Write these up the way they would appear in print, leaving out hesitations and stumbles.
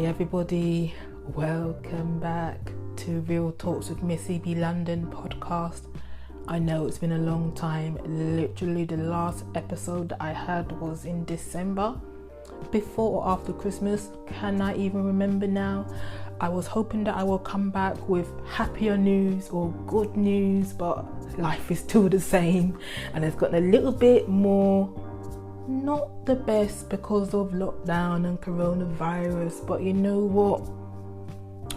everybody, welcome back to Real Talks with Missybeelondon podcast. I know it's been a long time. Literally the last episode that I had was in December, before or after Christmas. Can I even remember now? I was hoping that I will come back with happier news or good news, but life is still the same and it's gotten a little bit more not the best because of lockdown and coronavirus. But you know what,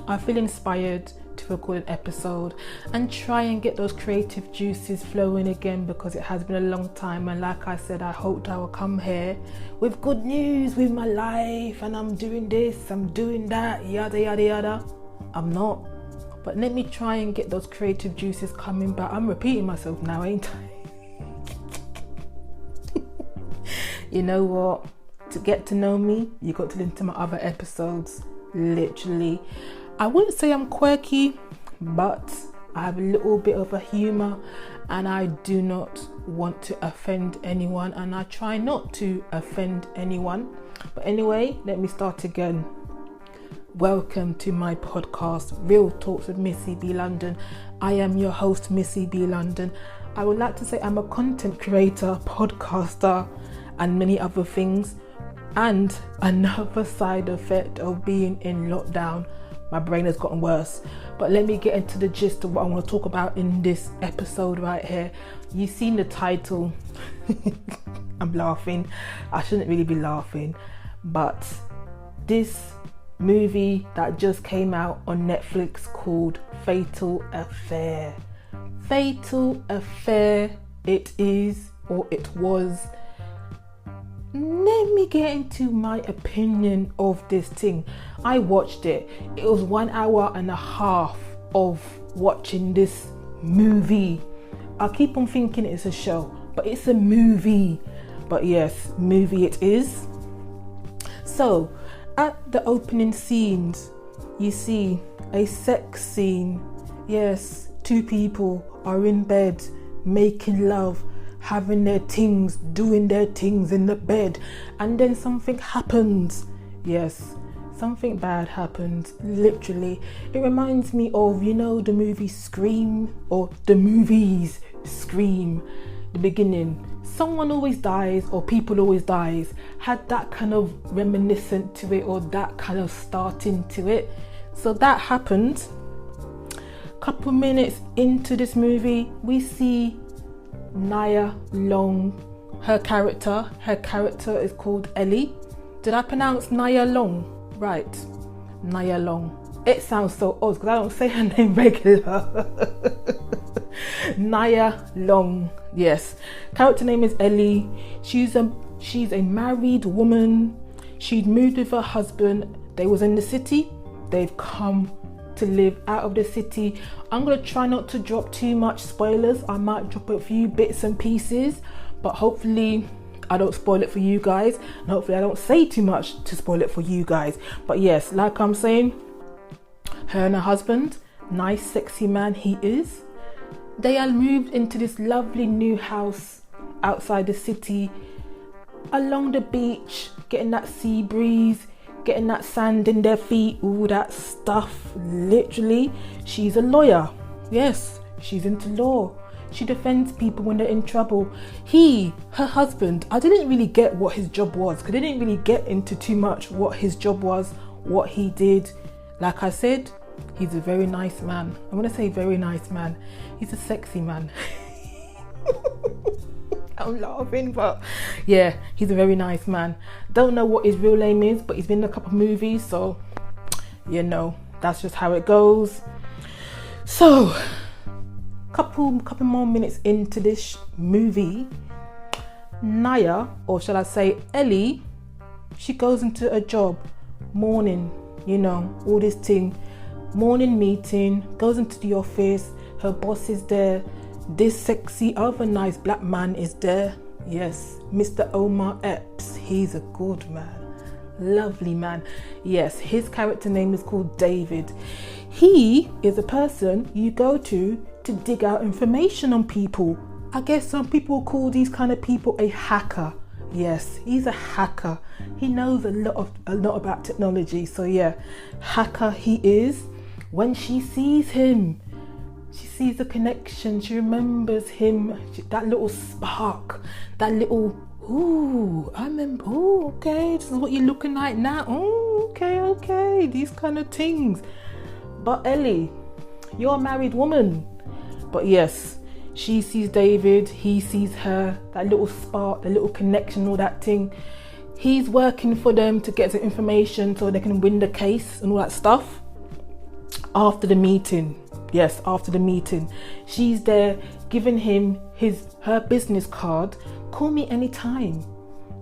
I feel inspired to record an episode and try and get those creative juices flowing again, because it has been a long time. And like I said, I hoped I will come here with good news with my life, and I'm doing this, I'm doing that, yada yada yada. I'm not, but let me try and get those creative juices coming back. I'm repeating myself now, ain't I? You know what, to get to know me, you got to listen to my other episodes. Literally, I wouldn't say I'm quirky, but I have a little bit of a humor, and I do not want to offend anyone, and I try not to offend anyone. But anyway, let me start again. Welcome to my podcast, Real Talks with Missybeelondon. I am your host, Missybeelondon. I would like to say I'm a content creator, podcaster, and many other things. And another side effect of being in lockdown, my brain has gotten worse. But let me get into the gist of what I want to talk about in this episode right here. You've seen the title. I'm laughing. I shouldn't really be laughing, but this movie that just came out on Netflix called Fatal Affair. Fatal Affair it is, or it was. Let me get into my opinion of this thing. I watched it. It was 1 hour and a half of watching this movie. I keep on thinking it's a show, but it's a movie. But yes, movie it is. So, at the opening scenes, you see a sex scene. Yes, two people are in bed making love, having their things, doing their things in the bed, and then something happens. Yes, something bad happens. Literally, it reminds me of, you know, the movie Scream, or the movies Scream. The beginning, someone always dies, or people always dies, had that kind of reminiscent to it, or that kind of starting to it. So that happened. Couple minutes into this movie, we see Nia Long, her character is called Ellie. Did I pronounce Nia Long right? Nia Long. It sounds so odd because I don't say her name regular. Nia Long, yes. Character name is Ellie. She's a married woman. She'd moved with her husband. They was in the city. They've come to live out of the city. I'm going to try not to drop too much spoilers. I might drop a few bits and pieces, but hopefully I don't spoil it for you guys, and hopefully I don't say too much to spoil it for you guys. But yes, like I'm saying, her and her husband, nice sexy man he is, they are moved into this lovely new house outside the city, along the beach, getting that sea breeze, getting that sand in their feet, all that stuff. Literally, she's a lawyer. Yes, she's into law. She defends people when they're in trouble. Her husband, I didn't really get what his job was, because they didn't really get into too much what his job was, what he did. Like I said, he's a very nice man. I'm going to say very nice man. He's a sexy man. I'm laughing, but yeah, he's a very nice man. Don't know what his real name is, but he's been in a couple movies, so you know, that's just how it goes. So couple more minutes into this movie, Nia, or shall I say Ellie, she goes into a job morning, you know, all this thing, morning meeting, goes into the office, her boss is there, this sexy other nice black man is there. Yes, Mr. Omar Epps, he's a good man, lovely man. Yes, his character name is called David. He is a person you go to dig out information on people. I guess some people call these kind of people a hacker. Yes, he's a hacker. He knows a lot about technology. So yeah, hacker he is. When she sees him, she sees the connection. She remembers him. That little spark. That little, ooh, I remember. Oh, okay, this is what you're looking like now. Oh, okay. These kind of things. But Ellie, you're a married woman. But yes, she sees David, he sees her, that little spark, the little connection, all that thing. He's working for them to get the information so they can win the case and all that stuff. After the meeting, she's there giving him her business card. Call me anytime.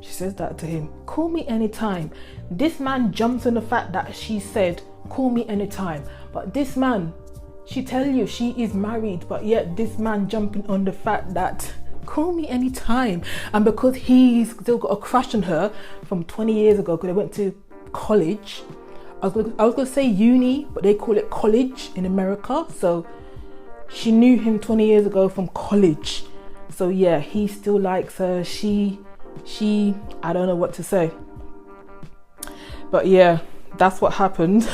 She says that to him. Call me anytime. This man jumps on the fact that she said, call me anytime. But this man, she tell you she is married, but yet this man jumping on the fact that call me anytime. And because he's still got a crush on her from 20 years ago, because they went to college. I was going to say uni, but they call it college in America. So she knew him 20 years ago from college. So yeah, he still likes her. She, I don't know what to say. But yeah, that's what happened.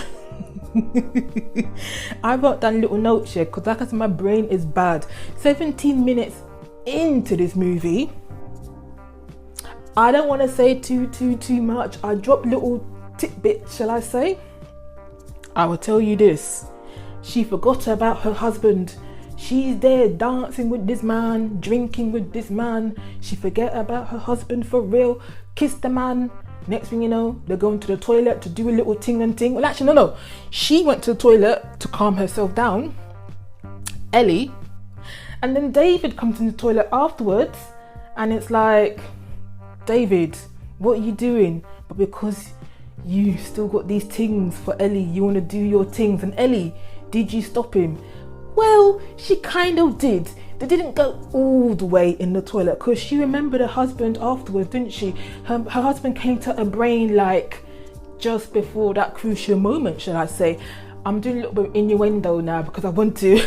I wrote that little note here because like I said, my brain is bad. 17 minutes into this movie, I don't want to say too much. I dropped little tidbits, shall I say. I will tell you this. She forgot about her husband. She's there dancing with this man, drinking with this man. She forget about her husband for real. Kiss the man. Next thing you know, they're going to the toilet to do a little ting and ting. Well, actually, no. She went to the toilet to calm herself down, Ellie. And then David comes in the toilet afterwards. And it's like, David, what are you doing? But because you still got these things for Ellie, you want to do your things. And Ellie, did you stop him? Well, she kind of did. They didn't go all the way in the toilet because she remembered her husband afterwards, didn't she? Her husband came to her brain like just before that crucial moment, shall I say. I'm doing a little bit of innuendo now because I want to.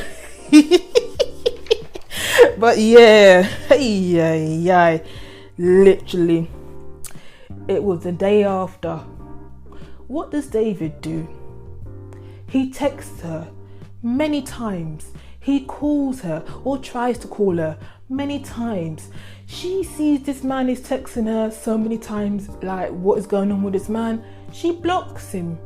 But yeah, literally, it was the day after. What does David do? He texts her many times. He calls her or tries to call her many times. She sees this man is texting her so many times, like what is going on with this man. She blocks him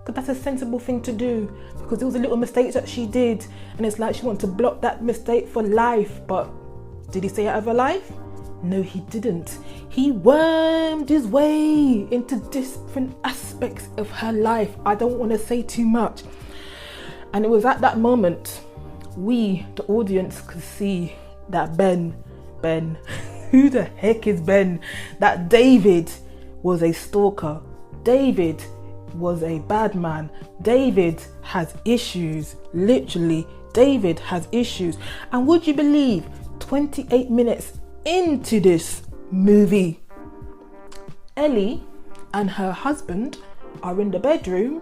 because that's a sensible thing to do, because it was a little mistake that she did, and it's like she wants to block that mistake for life. But did he stay out of her life? No, he didn't. He wormed his way into different aspects of her life. I don't want to say too much. And it was at that moment we, the audience, could see that Ben, who the heck is Ben? That David was a stalker. David was a bad man. David has issues. Literally, David has issues. And would you believe, 28 minutes into this movie, Ellie and her husband are in the bedroom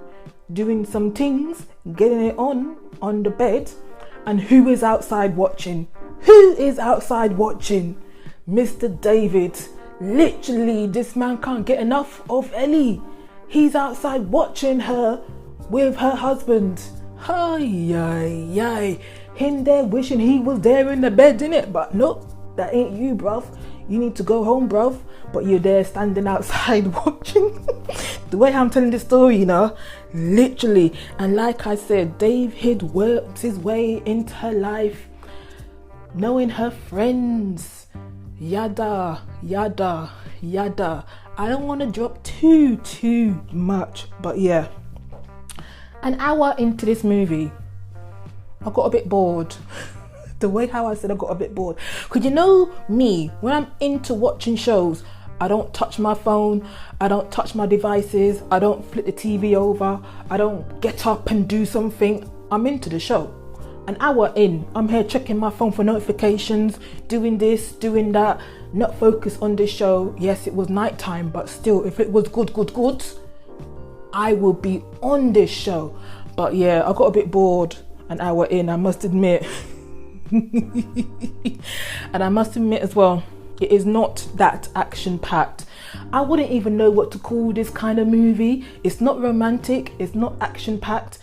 doing some things, getting it on the bed. And who is outside watching? Who is outside watching? Mr. David. Literally, this man can't get enough of Ellie. He's outside watching her with her husband. Him there wishing he was there in the bed, innit? But nope, that ain't you, bruv. You need to go home, bruv. But you're there standing outside watching. The way I'm telling this story, you know, literally. And like I said, David worked his way into her life, knowing her friends, yada. I don't want to drop too much, but yeah. An hour into this movie, I got a bit bored. The way how I said I got a bit bored. Because you know me, when I'm into watching shows, I don't touch my phone, I don't touch my devices, I don't flip the TV over, I don't get up and do something. I'm into the show. An hour in, I'm here checking my phone for notifications, doing this, doing that, not focused on this show. Yes, it was nighttime, but still, if it was good, I will be on this show. But yeah, I got a bit bored an hour in, I must admit. And I must admit as well, It is not that action packed. I wouldn't even know what to call this kind of movie. It's not romantic, it's not action packed.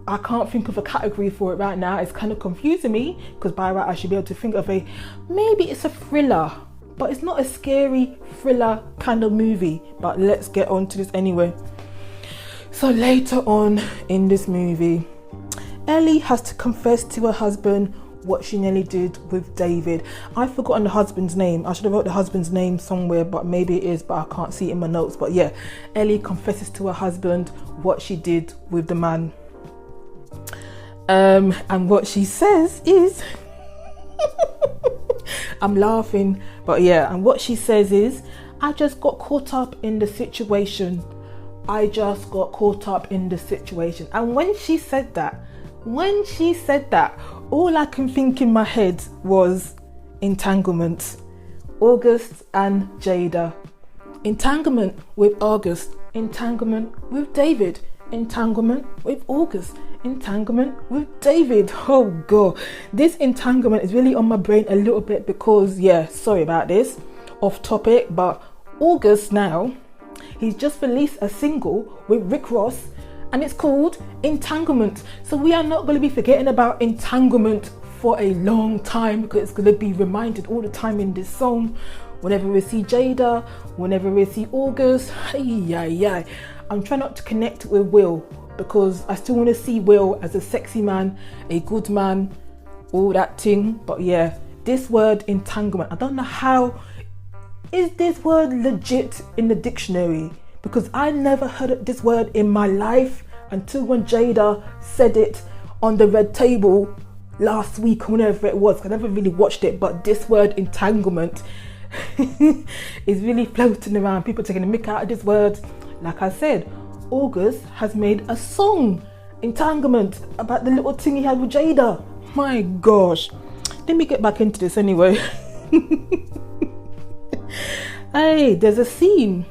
I can't think of a category for it right now. It's kind of confusing me, because by right I should be able to think of maybe it's a thriller, but it's not a scary thriller kind of movie. But let's get on to this anyway. So later on in this movie, Ellie has to confess to her husband what she nearly did with David. I've forgotten the husband's name. I should have wrote the husband's name somewhere, but maybe it is, but I can't see it in my notes. But yeah, Ellie confesses to her husband what she did with the man. And what she says is I'm laughing, but yeah, and what she says is, I just got caught up in the situation. And when she said that, all I can think in my head was Entanglement. August and Jada. Entanglement with August. Entanglement with David. Entanglement with August. Entanglement with David. Oh god, this entanglement is really on my brain a little bit, because yeah, sorry about this, off topic, but August now, he's just released a single with Rick Ross, and it's called Entanglement. So we are not going to be forgetting about Entanglement for a long time, because it's going to be reminded all the time in this song. Whenever we see Jada, whenever we see August, I'm trying not to connect with Will, because I still want to see Will as a sexy man, a good man, all that thing. But yeah, this word entanglement, I don't know how, is this word legit in the dictionary? Because I never heard this word in my life until when Jada said it on the red table last week, or whenever it was. I never really watched it, but this word entanglement is really floating around. People taking a mick out of this word. Like I said, August has made a song, Entanglement, about the little thing he had with Jada. My gosh. Let me get back into this anyway. Hey, there's a scene.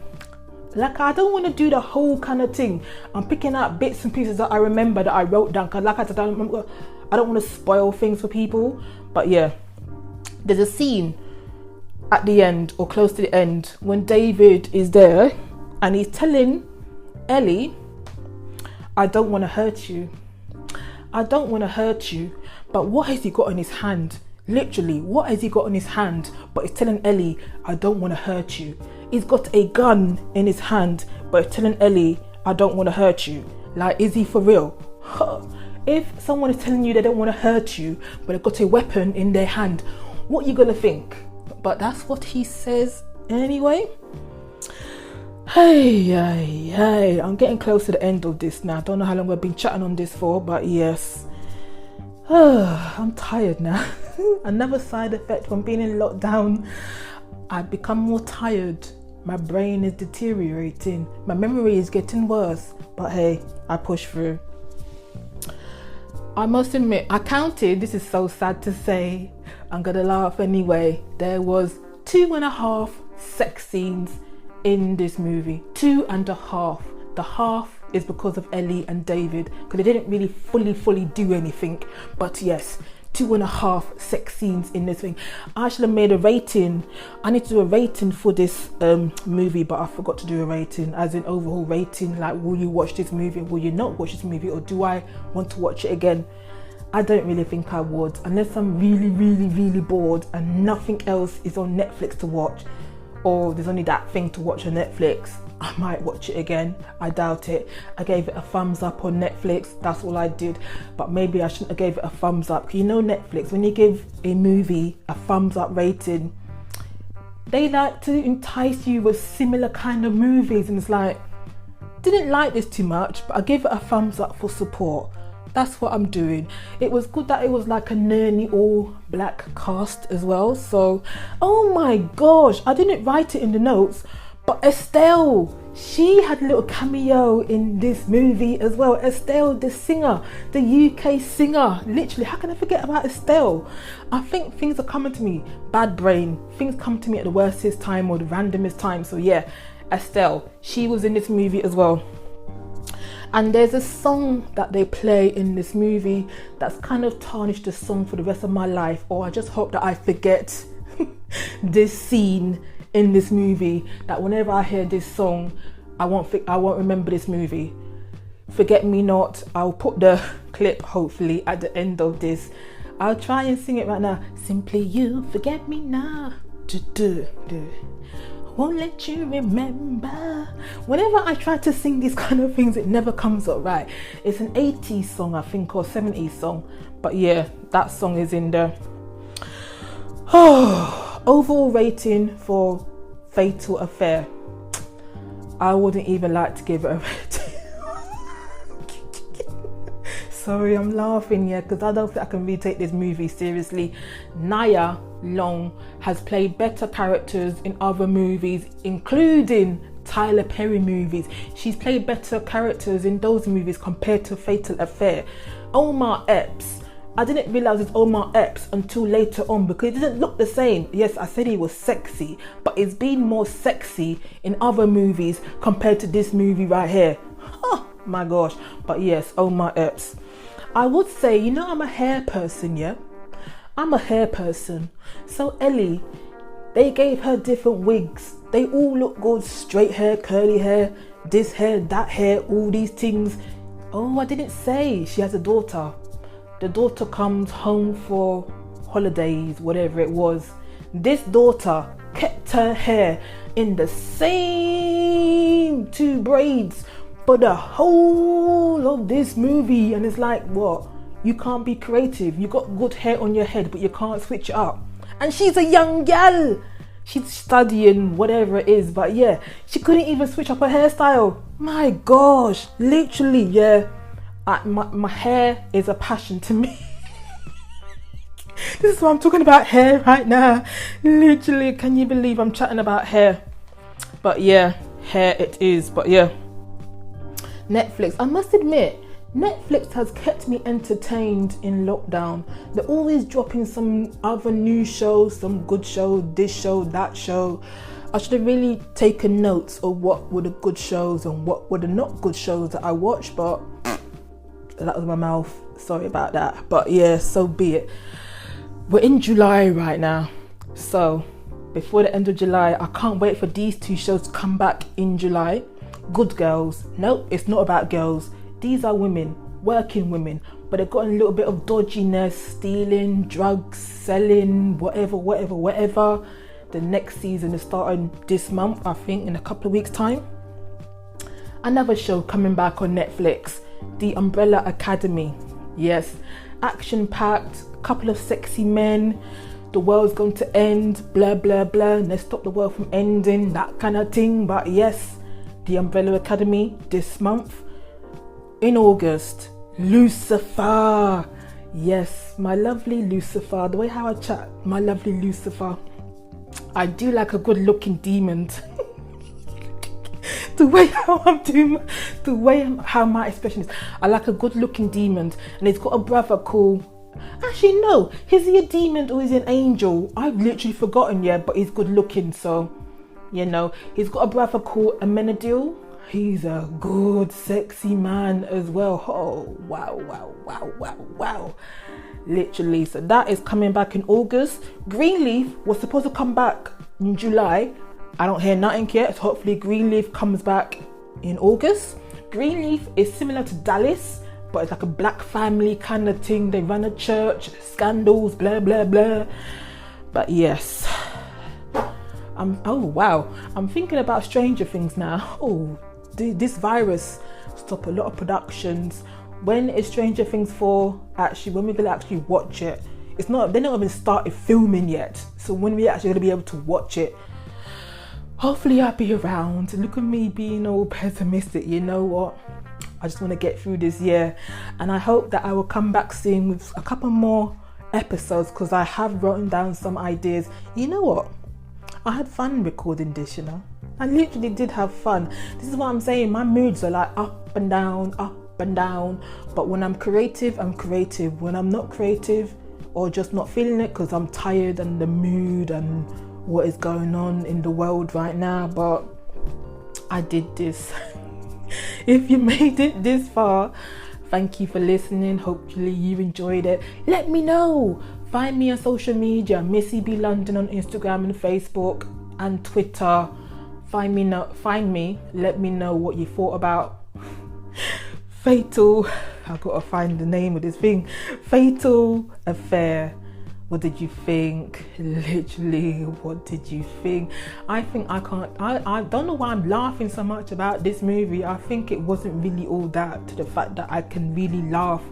Like, I don't want to do the whole kind of thing. I'm picking out bits and pieces that I remember that I wrote down, because like I said, I don't want to spoil things for people. But yeah, there's a scene at the end, or close to the end, when David is there and he's telling Ellie, I don't want to hurt you. But what has he got in his hand? Literally, what has he got in his hand? But he's telling Ellie, I don't want to hurt you. He's got a gun in his hand, but he's telling Ellie, I don't want to hurt you. Like, is he for real? If someone is telling you they don't want to hurt you, but they've got a weapon in their hand, what are you going to think? But that's what he says anyway. Hey, I'm getting close to the end of this now. I don't know how long I've been chatting on this for, but yes. I'm tired now. Another side effect from being in lockdown, I've become more tired. My brain is deteriorating. My memory is getting worse. But hey, I push through. I must admit, I counted, this is so sad to say, I'm gonna laugh anyway, there was 2.5 sex scenes in this movie. 2.5. The half is because of Ellie and David, because they didn't really fully do anything. But yes, 2.5 sex scenes in this thing. I should have made a rating. I need to do a rating for this movie, but I forgot to do a rating, as in overall rating. Like, will you watch this movie, will you not watch this movie, or do I want to watch it again? I don't really think I would, unless I'm really bored and nothing else is on Netflix to watch, or there's only that thing to watch on Netflix. I might watch it again. I doubt it. I gave it a thumbs up on Netflix. That's all I did. But maybe I shouldn't have gave it a thumbs up. You know, Netflix, when you give a movie a thumbs up rating, they like to entice you with similar kind of movies, and it's like, didn't like this too much, but I gave it a thumbs up for support. That's what I'm doing. It was good that it was like a nearly all black cast as well. So, oh my gosh, I didn't write it in the notes, but Estelle, she had a little cameo in this movie as well. Estelle, the singer, the UK singer. Literally, how can I forget about Estelle? I think things are coming to me. Bad brain. Things come to me at the worstest time or the randomest time. So yeah, Estelle, she was in this movie as well. And there's a song that they play in this movie that's kind of tarnished the song for the rest of my life, or I just hope that I forget this scene in this movie that whenever I hear this song, I won't remember this movie. Forget Me Not. I'll put the clip hopefully at the end of this. I'll try and sing it right now. Simply you, forget me now. Won't let you remember. Whenever I try to sing these kind of things, it never comes up right. It's an 80s song, I think, or 70s song. But yeah, that song is in there. Overall rating for Fatal Affair. I wouldn't even like to give it a rating. Sorry, I'm laughing, yeah, because I don't think I can really take this movie seriously. Nia Long has played better characters in other movies, including Tyler Perry movies. She's played better characters in those movies compared to Fatal Affair. Omar Epps, I didn't realise it's Omar Epps until later on because it didn't look the same. Yes, I said he was sexy, but it's been more sexy in other movies compared to this movie right here. Oh my gosh. But yes, Omar Epps. I would say, you know, I'm a hair person, yeah? I'm a hair person. So Ellie, they gave her different wigs. They all look good. Straight hair, curly hair, this hair, that hair, all these things. Oh, I didn't say she has a daughter. The daughter comes home for holidays, whatever it was. This daughter kept her hair in the same 2 braids for the whole of this movie, and it's like, what? You can't be creative. You got good hair on your head, but you can't switch it up. And she's a young gal. She's studying whatever it is, but yeah, she couldn't even switch up her hairstyle. My gosh, literally, yeah. My hair is a passion to me. This is why I'm talking about hair right now. Literally, can you believe I'm chatting about hair? But yeah, hair it is. But yeah, Netflix, I must admit, Netflix has kept me entertained in lockdown. They're always dropping some other new shows, some good show, this show, that show. I should have really taken notes of what were the good shows and what were the not good shows that I watched, but that was my mouth. Sorry about that. But yeah, so be it. We're in July right now. So before the end of July, I can't wait for these 2 shows to come back in July. Good Girls. No, it's not about girls. These are women, working women, but they've got a little bit of dodginess, stealing, drugs, selling, whatever. The next season is starting this month, I think, in a couple of weeks' time. Another show coming back on Netflix, The Umbrella Academy. Yes, action-packed, couple of sexy men, the world's going to end, blah, blah, blah, let's stop the world from ending, that kind of thing. But yes, The Umbrella Academy this month. In August, Lucifer. Yes, my lovely Lucifer. The way how I chat, my lovely Lucifer. I do like a good looking demon. The way how I'm doing, how my expression is. I like a good looking demon, and he's got a brother called, actually no, is he a demon or is he an angel? I've literally forgotten, yeah, but he's good looking, so, you know. He's got a brother called Amenadiel. He's a good, sexy man as well. Oh, wow. Literally. So that is coming back in August. Greenleaf was supposed to come back in July. I don't hear nothing yet. So hopefully Greenleaf comes back in August. Greenleaf is similar to Dallas, but it's like a black family kind of thing. They run a church, scandals, blah, blah, blah. But yes. Oh, wow. I'm thinking about Stranger Things now. Oh, this virus stopped a lot of productions. When is Stranger Things 4 actually, when we're going to actually watch it? It's not, they're not even started filming yet. So when we're actually going to be able to watch it, hopefully I'll be around. Look at me being all pessimistic. You know what? I just want to get through this year. And I hope that I will come back soon with a couple more episodes, because I have written down some ideas. You know what? I had fun recording this, you know. I literally did have fun. This is what I'm saying. My moods are like up and down. But when I'm creative, I'm creative. When I'm not creative or just not feeling it because I'm tired and the mood and what is going on in the world right now, but I did this. If you made it this far, thank you for listening. Hopefully you enjoyed it. Let me know. Find me on social media, Missybeelondon on Instagram and Facebook and Twitter. Find me, let me know what you thought about Fatal, I've got to find the name of this thing, Fatal Affair. What did you think? Literally, what did you think? I don't know why I'm laughing so much about this movie. I think it wasn't really all that to the fact that I can really laugh.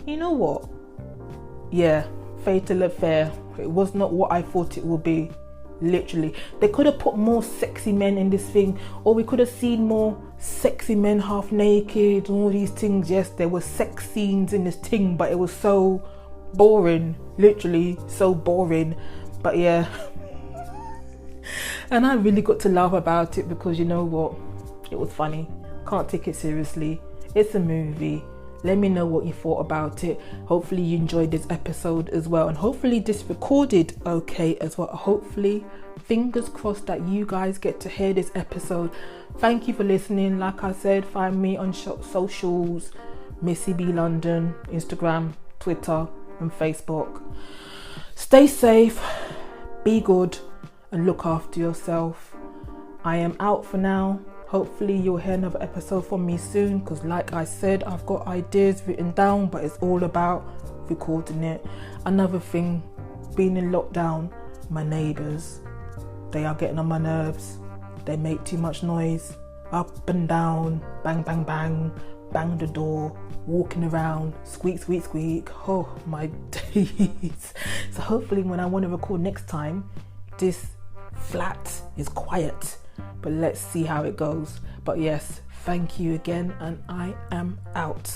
You know what? Yeah, Fatal Affair. It was not what I thought it would be. Literally, they could have put more sexy men in this thing, or we could have seen more sexy men half naked and all these things. Yes, there were sex scenes in this thing, but it was so boring, literally so boring. But yeah, and I really got to laugh about it because you know what, it was funny. Can't take it seriously. It's a movie. Let me know what you thought about it. Hopefully you enjoyed this episode as well, and hopefully this recorded okay as well. Hopefully, fingers crossed that you guys get to hear this episode. Thank you for listening. Like I said, find me on socials, Missybeelondon, Instagram, Twitter and Facebook. Stay safe, be good and look after yourself. I am out for now. Hopefully you'll hear another episode from me soon, because like I said, I've got ideas written down, but it's all about recording it. Another thing, being in lockdown, my neighbours, they are getting on my nerves. They make too much noise, up and down, bang bang bang, bang the door, walking around, squeak squeak squeak. Oh my days. So hopefully when I want to record next time, this flat is quiet. But let's see how it goes. But yes, thank you again, and I am out.